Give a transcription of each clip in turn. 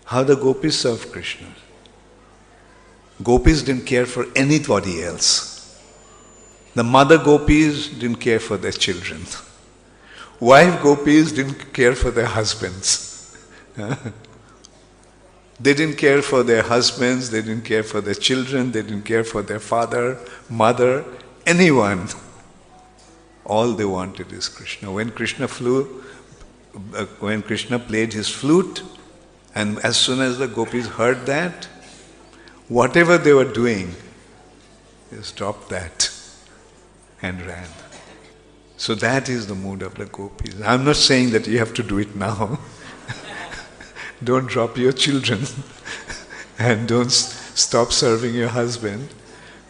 How the gopis served Krishna. Gopis didn't care for anybody else. The mother gopis didn't care for their children. Wife gopis didn't care for their husbands. They didn't care for their husbands, they didn't care for their children, they didn't care for their father, mother, anyone. All they wanted is Krishna. When Krishna played his flute, and as soon as the gopis heard that, whatever they were doing, they stopped that and ran. So that is the mood of the gopis. I'm not saying that you have to do it now. Don't drop your children and don't stop serving your husband.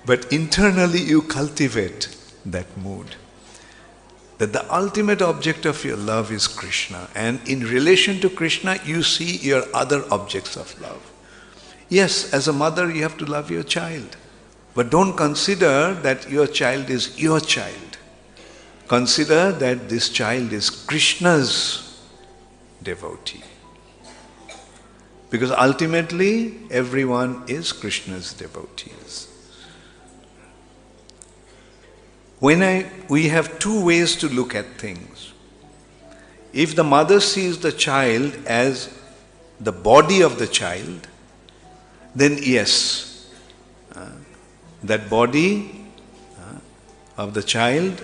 But internally you cultivate that mood. That the ultimate object of your love is Krishna. And in relation to Krishna, you see your other objects of love. Yes, as a mother, you have to love your child. But don't consider that your child is your child. Consider that this child is Krishna's devotee. Because ultimately, everyone is Krishna's devotees. We have two ways to look at things. If the mother sees the child as the body of the child, then yes, that body of the child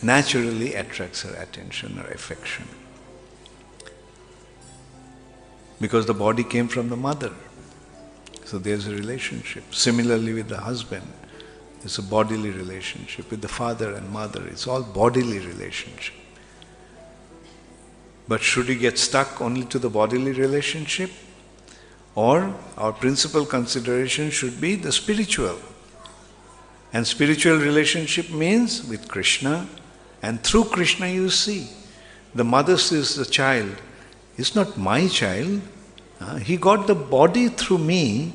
naturally attracts her attention or affection. Because the body came from the mother. So there's a relationship. Similarly with the husband, it's a bodily relationship. With the father and mother, it's all bodily relationship. But should we get stuck only to the bodily relationship? Or our principal consideration should be the spiritual. And spiritual relationship means with Krishna. And through Krishna you see. The mother sees the child. It's not my child. He got the body through me,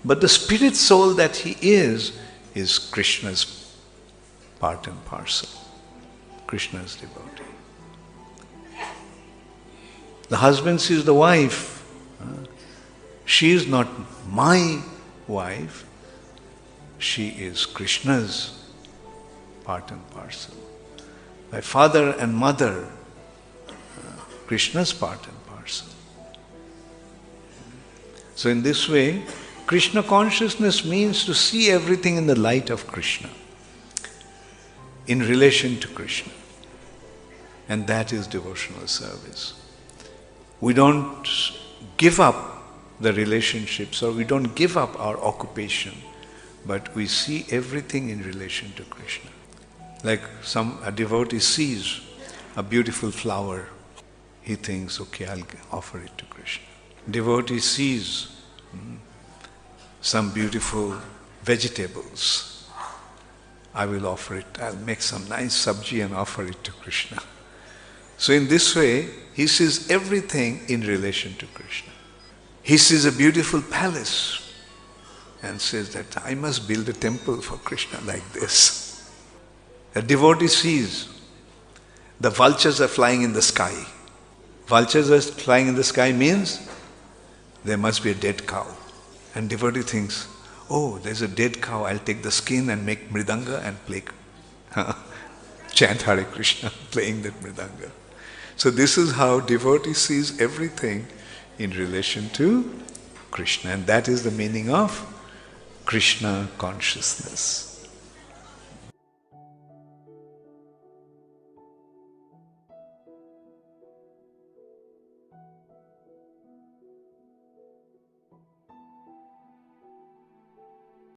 but the spirit soul that he is Krishna's part and parcel. Krishna's devotee. The husband sees the wife. She is not my wife. She is Krishna's part and parcel. My father and mother, Krishna's part and parcel. So in this way, Krishna consciousness means to see everything in the light of Krishna, in relation to Krishna. And that is devotional service. We don't give up the relationships or we don't give up our occupation, but we see everything in relation to Krishna. Like a devotee sees a beautiful flower, he thinks, okay, I'll offer it to Krishna. Devotee sees some beautiful vegetables, I will offer it, I'll make some nice sabji and offer it to Krishna. So in this way, he sees everything in relation to Krishna. He sees a beautiful palace and says that I must build a temple for Krishna like this. A devotee sees the vultures are flying in the sky. Vultures are flying in the sky means there must be a dead cow. And devotee thinks, oh, there's a dead cow, I'll take the skin and make mridanga and play, chant Hare Krishna, playing that mridanga. So this is how devotee sees everything in relation to Krishna. And that is the meaning of Krishna consciousness.